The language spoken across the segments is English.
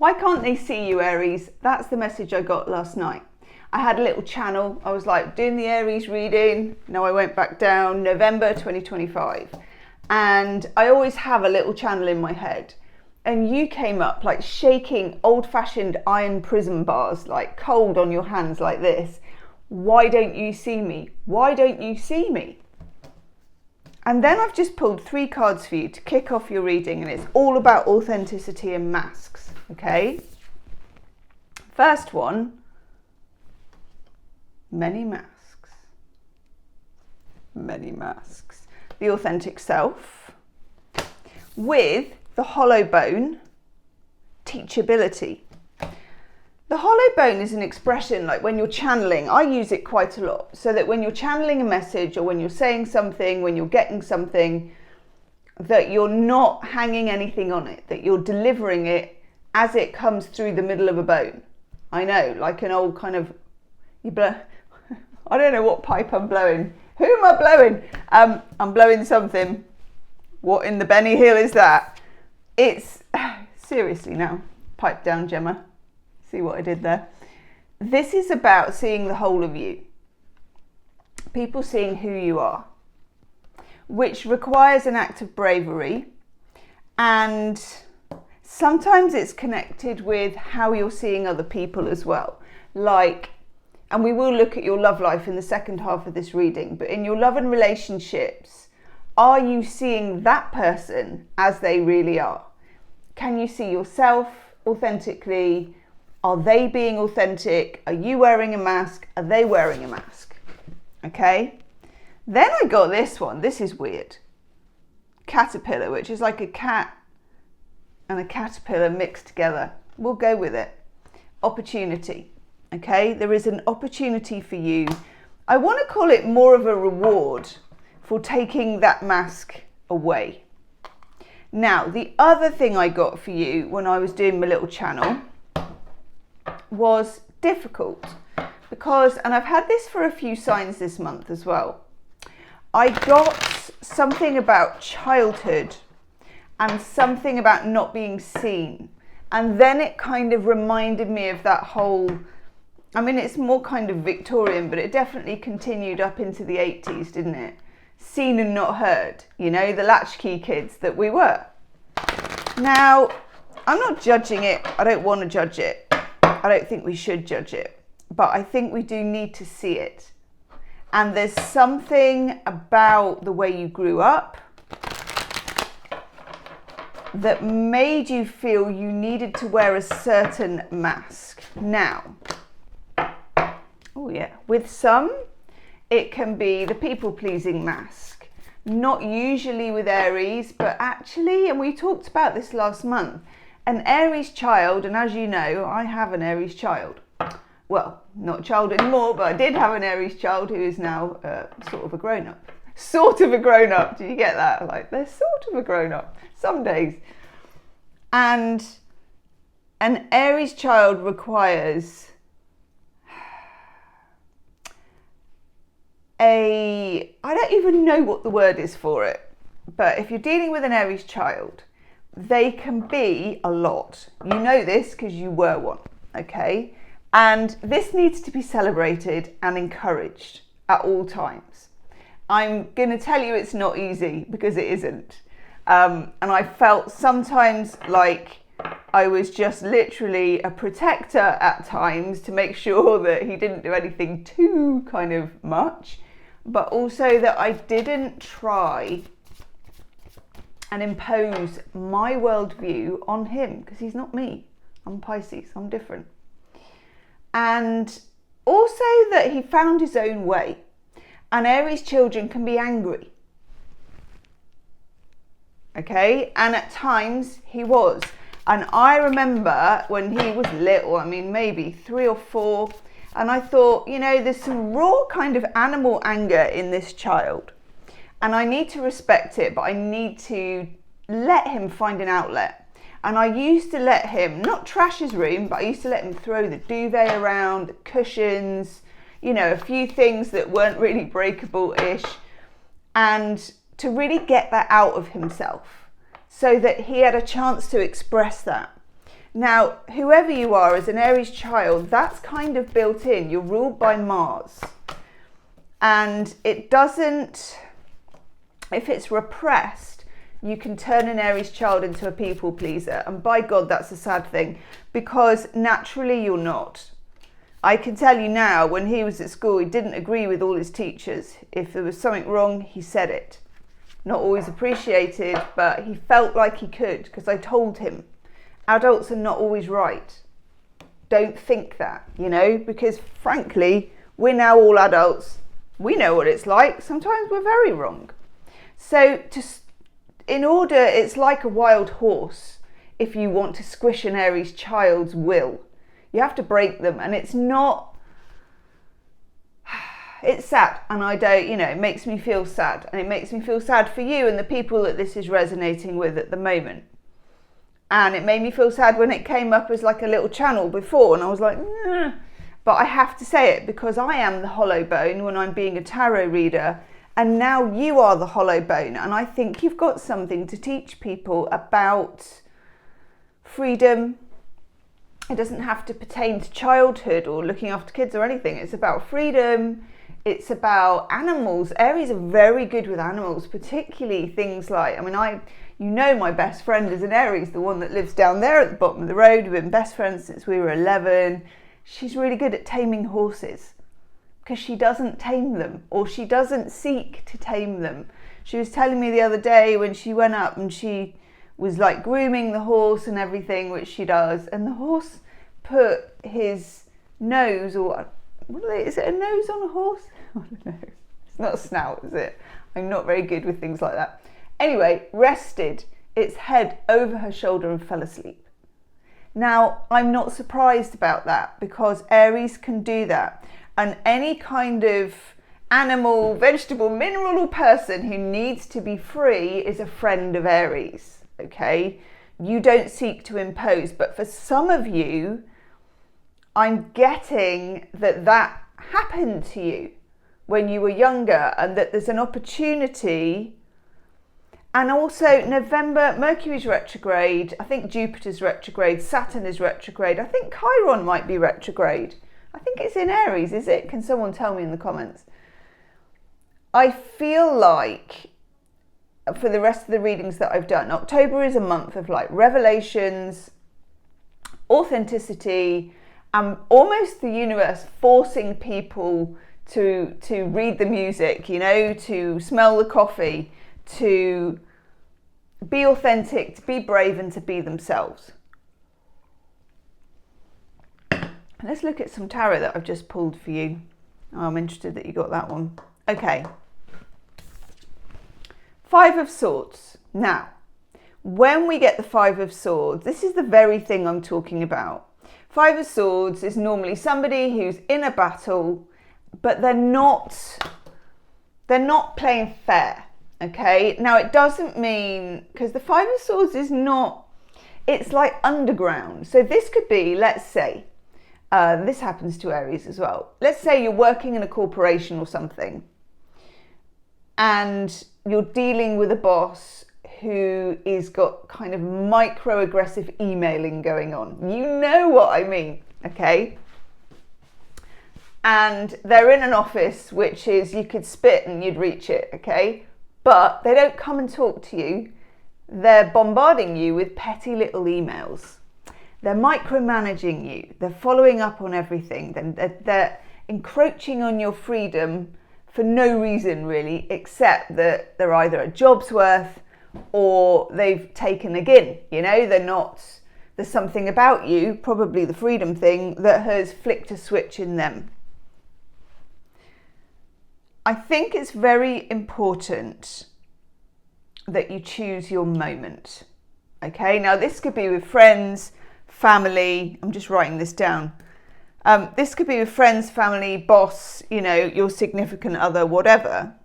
Why can't they see you, Aries? That's the message I got last night. I had a little channel. I was like doing the Aries reading. Now I went back down November 2025. And I always have a little channel in my head. And you came up like shaking old-fashioned iron prism bars, like cold on your hands like this. Why don't you see me? Why don't you see me? And then I've just pulled 3 cards for you to kick off your reading, and it's all about authenticity and masks, okay? First one, many masks. Many masks. The authentic self with the hollow bone, teachability. The hollow bone is an expression like when you're channeling. I use it quite a lot, so that when you're channeling a message or when you're saying something, when you're getting something, that you're not hanging anything on it, that you're delivering it as it comes through the middle of a bone. I know, like an old kind of, you blow, I don't know what pipe I'm blowing. Who am I blowing? I'm blowing something. What in the Benny Hill is that? It's, seriously now, pipe down, Gemma. See what I did there? This is about seeing the whole of you. People seeing who you are, which requires an act of bravery. And sometimes it's connected with how you're seeing other people as well. Like, and we will look at your love life in the second half of this reading, but in your love and relationships, are you seeing that person as they really are? Can you see yourself authentically? Are they being authentic? Are you wearing a mask? Are they wearing a mask? Okay. Then I got this one. This is weird. Caterpillar, which is like a cat and a caterpillar mixed together. We'll go with it. Opportunity. Okay. There is an opportunity for you. I want to call it more of a reward for taking that mask away. Now, the other thing I got for you when I was doing my little channel was difficult because, and I've had this for a few signs this month as well, I got something about childhood and something about not being seen, and then it kind of reminded me of that whole, I mean, it's more kind of Victorian, but it definitely continued up into the 80s, didn't it? Seen and not heard, you know, the latchkey kids that we were. Now, I'm not judging it. I don't want to judge it. I don't think we should judge it, but I think we do need to see it. And there's something about the way you grew up that made you feel you needed to wear a certain mask. Now, oh yeah, with some, it can be the people-pleasing mask. Not usually with Aries, but actually, and we talked about this last month, an Aries child, and as you know, I have an Aries child. Well, not a child anymore, but I did have an Aries child who is now sort of a grown-up. Sort of a grown-up, do you get that? Like, they're sort of a grown-up, some days. And an Aries child requires I don't even know what the word is for it, but if you're dealing with an Aries child, they can be a lot. You know this because you were one, okay? And this needs to be celebrated and encouraged at all times. I'm going to tell you it's not easy because it isn't. And I felt sometimes like I was just literally a protector at times to make sure that he didn't do anything too kind of much, but also that I didn't try and impose my worldview on him because he's not me. I'm Pisces, I'm different. And also that he found his own way. And Aries children can be angry. Okay, and at times he was. And I remember when he was little, I mean maybe 3 or 4, and I thought, you know, there's some raw kind of animal anger in this child. And I need to respect it, but I need to let him find an outlet. And I used to let him, not trash his room, but I used to let him throw the duvet around, the cushions, you know, a few things that weren't really breakable-ish, and to really get that out of himself so that he had a chance to express that. Now, whoever you are as an Aries child, that's kind of built in. You're ruled by Mars. And it doesn't, if it's repressed, you can turn an Aries child into a people pleaser. And by God, that's a sad thing, because naturally you're not. I can tell you now, when he was at school, he didn't agree with all his teachers. If there was something wrong, he said it. Not always appreciated, but he felt like he could, because I told him. Adults are not always right. Don't think that, you know, because frankly, we're now all adults. We know what it's like. Sometimes we're very wrong. So it's like a wild horse. If you want to squish an Aries child's will, you have to break them. And it's sad. And it makes me feel sad. And it makes me feel sad for you and the people that this is resonating with at the moment. And it made me feel sad when it came up as like a little channel before. And I was like, nah. But I have to say it because I am the hollow bone when I'm being a tarot reader. And now you are the hollow bone. And I think you've got something to teach people about freedom. It doesn't have to pertain to childhood or looking after kids or anything. It's about freedom. It's about animals. Aries are very good with animals, particularly things like, my best friend is an Aries, the one that lives down there at the bottom of the road. We've been best friends since we were 11. She's really good at taming horses because she doesn't tame them, or she doesn't seek to tame them. She was telling me the other day when she went up and she was like grooming the horse and everything, which she does, and the horse put his nose, or is it a nose on a horse? I don't know. It's not a snout, is it? I'm not very good with things like that. Anyway, rested its head over her shoulder and fell asleep. Now, I'm not surprised about that because Aries can do that. And any kind of animal, vegetable, mineral or person who needs to be free is a friend of Aries, okay? You don't seek to impose, but for some of you, I'm getting that happened to you when you were younger, and that there's an opportunity. And also November, Mercury's retrograde, I think Jupiter's retrograde, Saturn is retrograde, I think Chiron might be retrograde. I think it's in Aries, is it? Can someone tell me in the comments? I feel like for the rest of the readings that I've done, October is a month of like revelations, authenticity, and almost the universe forcing people to read the music, to smell the coffee, to be authentic, to be brave, and to be themselves. Let's look at some tarot that I've just pulled for you. Oh, I'm interested that you got that one. Okay. Five of Swords. Now, when we get the Five of Swords, this is the very thing I'm talking about. Five of Swords is normally somebody who's in a battle, but they're not playing fair. Okay, now it doesn't mean, because the Five of Swords is not, it's like underground. So this could be, let's say, this happens to Aries as well. Let's say you're working in a corporation or something, and you're dealing with a boss who is got kind of microaggressive emailing going on. You know what I mean, okay? And they're in an office, which is, you could spit and you'd reach it, okay? But they don't come and talk to you. They're bombarding you with petty little emails. They're micromanaging you. They're following up on everything. They're encroaching on your freedom for no reason really, except that they're either a job's worth or they've taken a gin. There's something about you, probably the freedom thing, that has flicked a switch in them. I think it's very important that you choose your moment. Okay, now this could be with friends, family. I'm just writing this down. This could be with friends, family, boss, your significant other, whatever.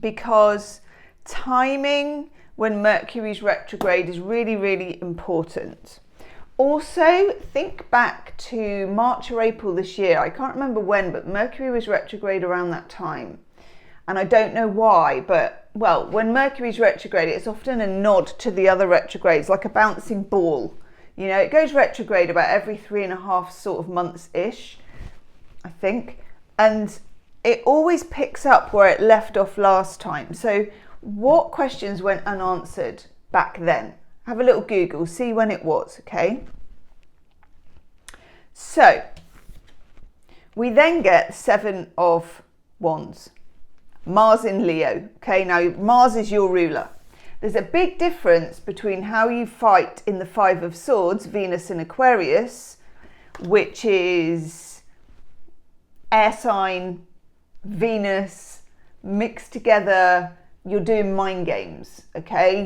Because timing when Mercury's retrograde is really, really important. Also, think back to March or April this year. I can't remember when, but Mercury was retrograde around that time. And I don't know why, but, when Mercury's retrograde, it's often a nod to the other retrogrades, like a bouncing ball. You know, it goes retrograde about every 3.5 sort of months-ish, I think. And it always picks up where it left off last time. So what questions went unanswered back then? Have a little Google, see when it was, okay? So we then get 7 of Wands. Mars in Leo, okay? Now Mars is your ruler. There's a big difference between how you fight in the 5 of Swords, Venus and Aquarius, which is air sign, Venus, mixed together. You're doing mind games, okay?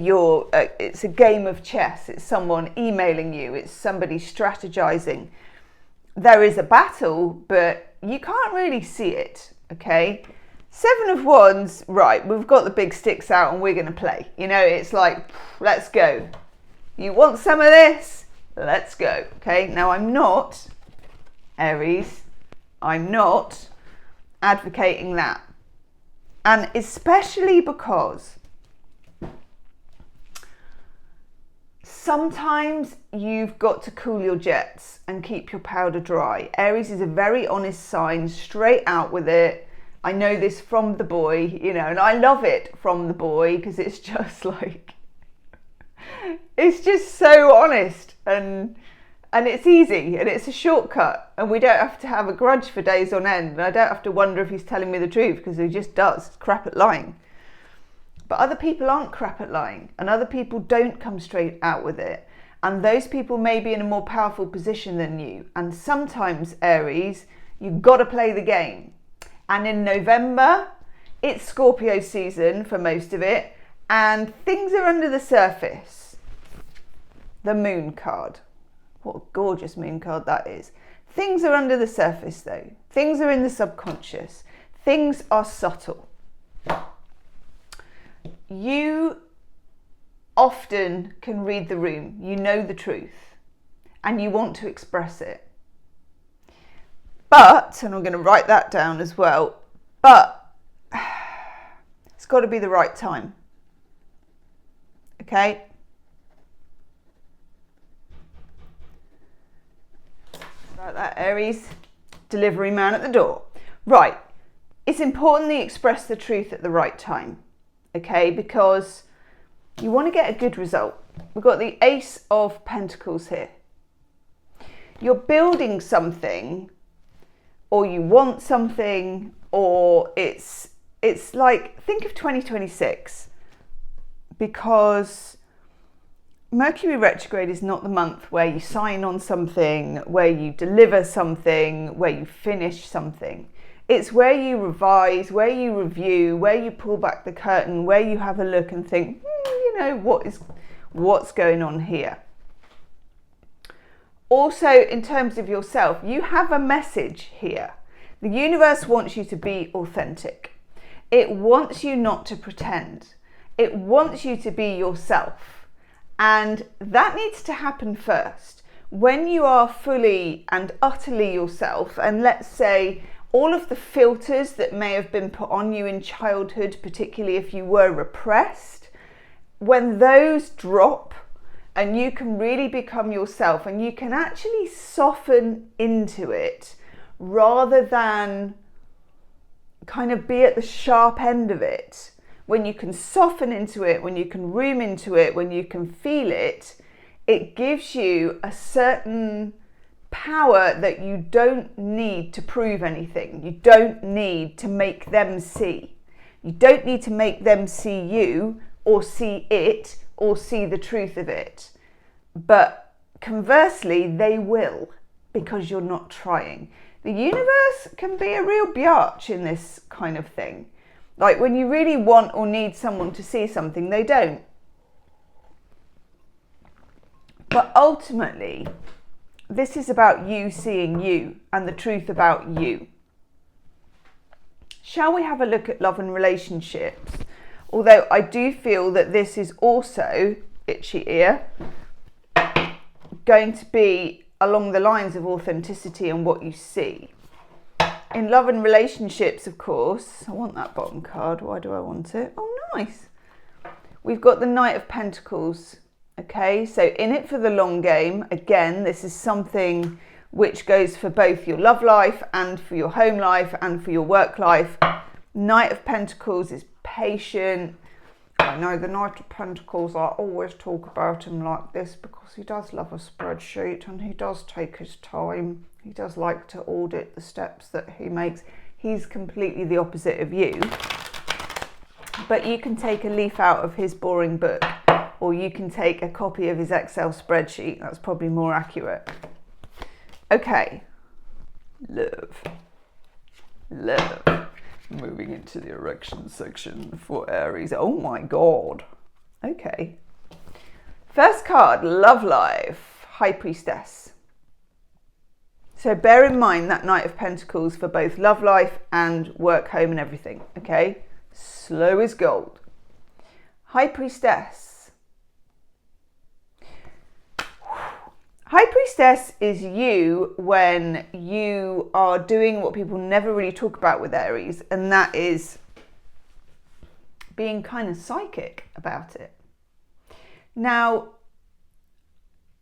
It's a game of chess. It's someone emailing you. It's somebody strategizing. There is a battle, but you can't really see it, okay? 7 of Wands, right, we've got the big sticks out and we're going to play. You know, it's like, let's go. You want some of this? Let's go, okay? Now, I'm not, Aries, I'm not advocating that. And especially because sometimes you've got to cool your jets and keep your powder dry. Aries is a very honest sign, straight out with it. I know this from the boy, you know, and I love it from the boy because it's just like, it's just so honest and it's easy and it's a shortcut and we don't have to have a grudge for days on end. And I don't have to wonder if he's telling me the truth because he just does. It's crap at lying. But other people aren't crap at lying and other people don't come straight out with it. And those people may be in a more powerful position than you. And sometimes, Aries, you've got to play the game. And in November, it's Scorpio season for most of it, and things are under the surface. The moon card. What a gorgeous moon card that is. Things are under the surface though. Things are in the subconscious. Things are subtle. You often can read the room. You know the truth, and you want to express it. But, and I'm going to write that down as well, but it's got to be the right time. Okay? Like that, Aries. Delivery man at the door. Right. It's important that you express the truth at the right time. Okay? Because you want to get a good result. We've got the Ace of Pentacles here. You're building something, or you want something, or it's like, think of 2026, because Mercury retrograde is not the month where you sign on something, where you deliver something, where you finish something. It's where you revise, where you review, where you pull back the curtain, where you have a look and think, you know, what's going on here. Also, in terms of yourself, you have a message here. The universe wants you to be authentic. It wants you not to pretend. It wants you to be yourself. And that needs to happen first. When you are fully and utterly yourself, and let's say all of the filters that may have been put on you in childhood, particularly if you were repressed, when those drop, and you can really become yourself and you can actually soften into it rather than kind of be at the sharp end of it. When you can soften into it, when you can room into it, when you can feel it, it gives you a certain power that you don't need to prove anything. You don't need to make them see. You don't need to make them see you or see it or see the truth of it. But conversely, they will, because you're not trying. The universe can be a real biatch in this kind of thing. Like when you really want or need someone to see something, they don't. But ultimately, this is about you seeing you and the truth about you. Shall we have a look at love and relationships? Although I do feel that this is also, itchy ear, going to be along the lines of authenticity and what you see. In love and relationships, of course, I want that bottom card. Why do I want it? Oh, nice. We've got the Knight of Pentacles Okay, so in it for the long game. Again, this is something which goes for both your love life and for your home life and for your work life. Knight of Pentacles is patient. I know the Knight of Pentacles, I always talk about him like this because he does love a spreadsheet and he does take his time. He does like to audit the steps that he makes. He's completely the opposite of you. But you can take a leaf out of his boring book, or you can take a copy of his Excel spreadsheet. That's probably more accurate. Okay. Love. Moving into the erection section for Aries. Oh my God. Okay. First card, love life, High Priestess. So bear in mind that Knight of Pentacles for both love life and work, home and everything. Okay. Slow as gold. High Priestess. High Priestess is you when you are doing what people never really talk about with Aries, and that is being kind of psychic about it. Now,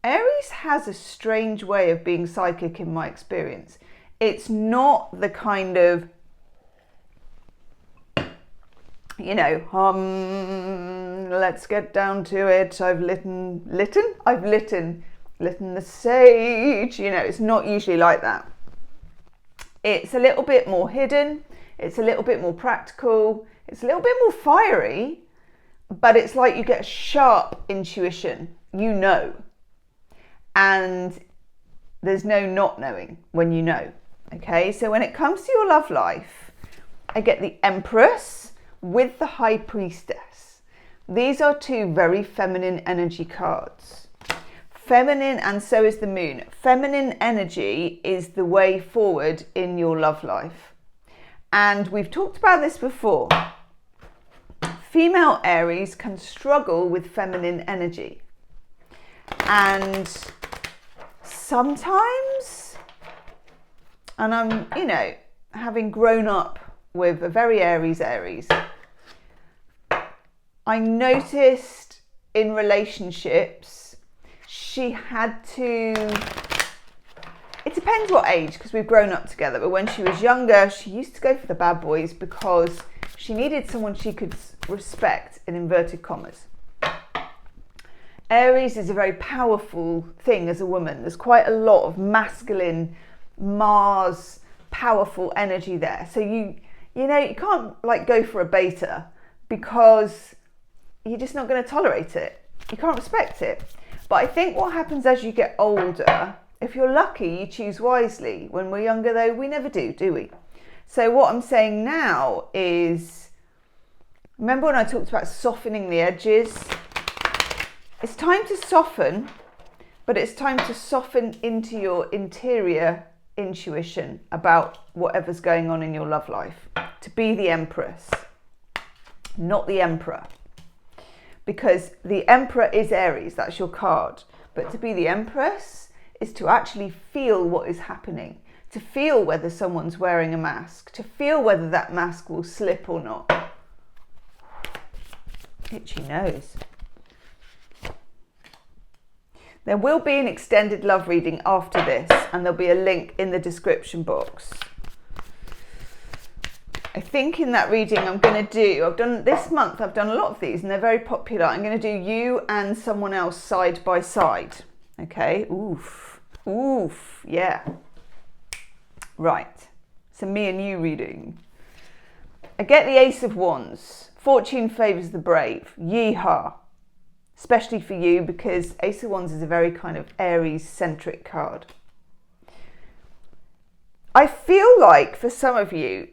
Aries has a strange way of being psychic in my experience. It's not the kind of, you know, let's get down to it. I've litten the sage, you know, it's not usually like that. It's a little bit more hidden, it's a little bit more practical, it's a little bit more fiery, but it's like you get sharp intuition, you know, and there's no not knowing when you know. Okay, so when it comes to your love life, I get the Empress with the High Priestess. These are two very feminine energy cards. Feminine, and so is the Moon. Feminine energy is the way forward in your love life. And we've talked about this before. Female Aries can struggle with feminine energy. And sometimes, and I'm, you know, having grown up with a very Aries, I noticed in relationships, she had to, it depends what age, because we've grown up together, but when she was younger, she used to go for the bad boys because she needed someone she could respect, in inverted commas. Aries is a very powerful thing as a woman. There's quite a lot of masculine, Mars, powerful energy there. So you know, you can't like go for a beta because you're just not going to tolerate it. You can't respect it. But I think what happens as you get older, if you're lucky, you choose wisely. When we're younger, though, we never do we? So what I'm saying now is, remember when I talked about softening the edges? It's time to soften, but it's time to soften into your interior intuition about whatever's going on in your love life. To be the Empress, not the Emperor. Because the Emperor is Aries, that's your card. But to be the Empress is to actually feel what is happening, to feel whether someone's wearing a mask, to feel whether that mask will slip or not. Itchy nose. There will be an extended love reading after this, and there'll be a link in the description box. I think in that reading I've done this month, I've done a lot of these and they're very popular. I'm going to do you and someone else side by side. Okay, oof, yeah. Right, so me and you reading. I get the Ace of Wands. Fortune favours the brave. Yeehaw. Especially for you because Ace of Wands is a very kind of Aries-centric card. I feel like for some of you,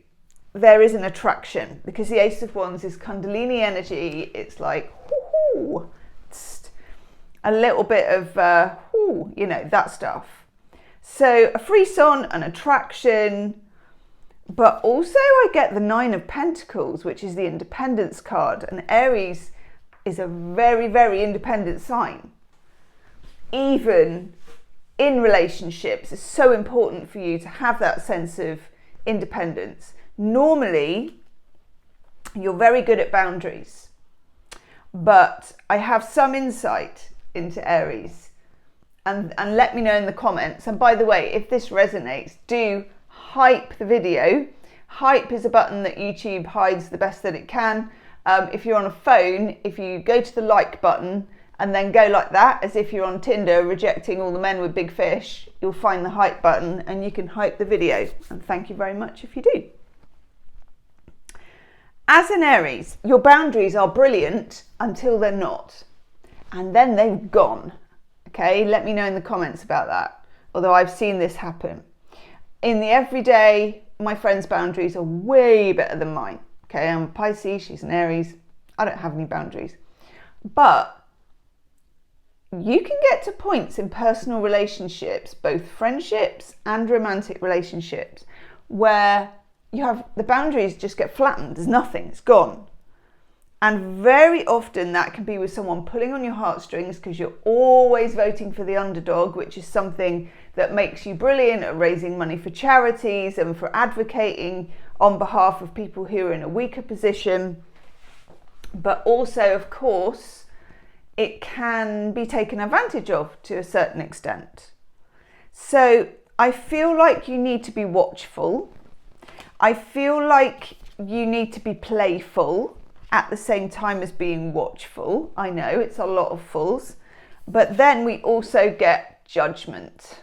there is an attraction because the Ace of Wands is Kundalini energy. It's like, a little bit of, you know, that stuff. So a frisson, an attraction, but also I get the Nine of Pentacles, which is the Independence card. And Aries is a very, very independent sign. Even in relationships, it's so important for you to have that sense of independence. Normally, you're very good at boundaries, but I have some insight into Aries. And let me know in the comments. And by the way, if this resonates, do hype the video. Hype is a button that YouTube hides the best that it can. If you're on a phone, if you go to the like button and then go like that, as if you're on Tinder rejecting all the men with big fish, you'll find the hype button and you can hype the video. And thank you very much if you do. As an Aries, your boundaries are brilliant until they're not. And then they've gone. Okay, let me know in the comments about that. Although I've seen this happen. In the everyday, my friend's boundaries are way better than mine. Okay, I'm a Pisces, she's an Aries. I don't have any boundaries. But you can get to points in personal relationships, both friendships and romantic relationships, where you have the boundaries just get flattened. There's nothing, it's gone. And very often that can be with someone pulling on your heartstrings because you're always voting for the underdog, which is something that makes you brilliant at raising money for charities and for advocating on behalf of people who are in a weaker position. But also, of course, it can be taken advantage of to a certain extent. So I feel like you need to be watchful. I feel like you need to be playful at the same time as being watchful. I know it's a lot of fulls, but then we also get judgment.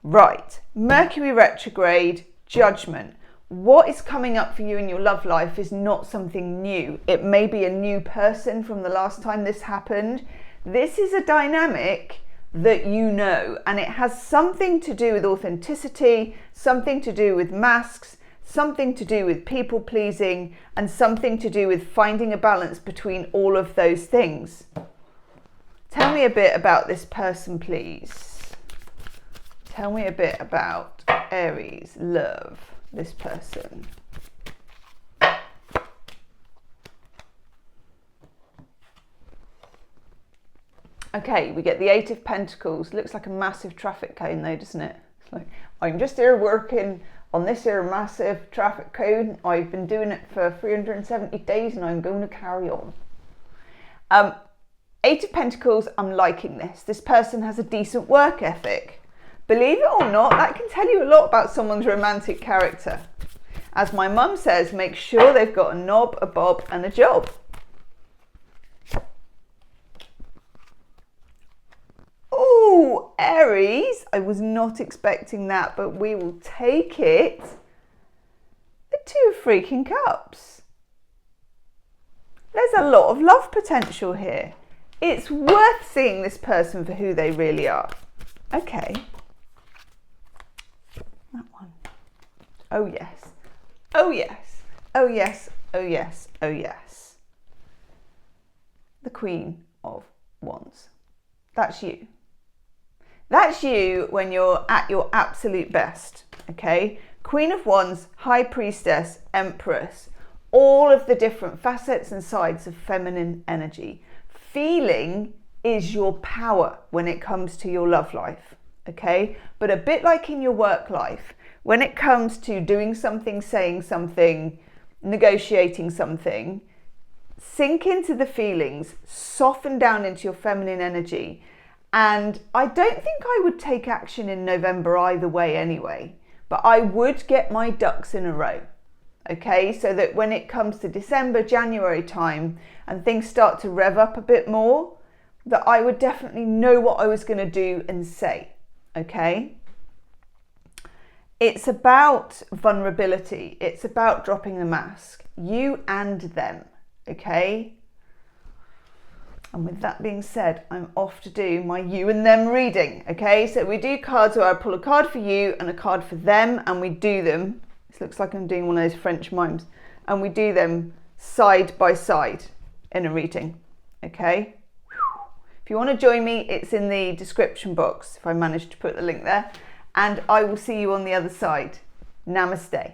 Right, Mercury retrograde, judgment. What is coming up for you in your love life is not something new. It may be a new person from the last time this happened. This is a dynamic that you know, and it has something to do with authenticity, something to do with masks, something to do with people pleasing, and something to do with finding a balance between all of those things. Tell me a bit about this person, please. Tell me a bit about Aries, love, this person. Okay, we get the Eight of Pentacles. Looks like a massive traffic cone though, doesn't it? It's like, I'm just here working on this here massive traffic cone. I've been doing it for 370 days and I'm going to carry on. Eight of Pentacles, I'm liking this. This person has a decent work ethic. Believe it or not, that can tell you a lot about someone's romantic character. As my mum says, make sure they've got a knob, a bob and a job. Oh, Aries, I was not expecting that, but we will take it. The Two of freaking Cups. There's a lot of love potential here. It's worth seeing this person for who they really are. Okay. That one. Oh yes. Oh yes. Oh yes. Oh yes. Oh yes. The Queen of Wands. That's you. That's you when you're at your absolute best, okay? Queen of Wands, High Priestess, Empress, all of the different facets and sides of feminine energy. Feeling is your power when it comes to your love life, okay? But a bit like in your work life, when it comes to doing something, saying something, negotiating something, sink into the feelings, soften down into your feminine energy. And I don't think I would take action in November either way anyway, but I would get my ducks in a row, okay? So that when it comes to December, January time and things start to rev up a bit more, that I would definitely know what I was going to do and say, okay? It's about vulnerability. It's about dropping the mask, you and them, okay? And with that being said, I'm off to do my you and them reading, okay? So we do cards where I pull a card for you and a card for them, and we do them. This looks like I'm doing one of those French mimes. And we do them side by side in a reading, okay? If you want to join me, it's in the description box, if I manage to put the link there. And I will see you on the other side. Namaste.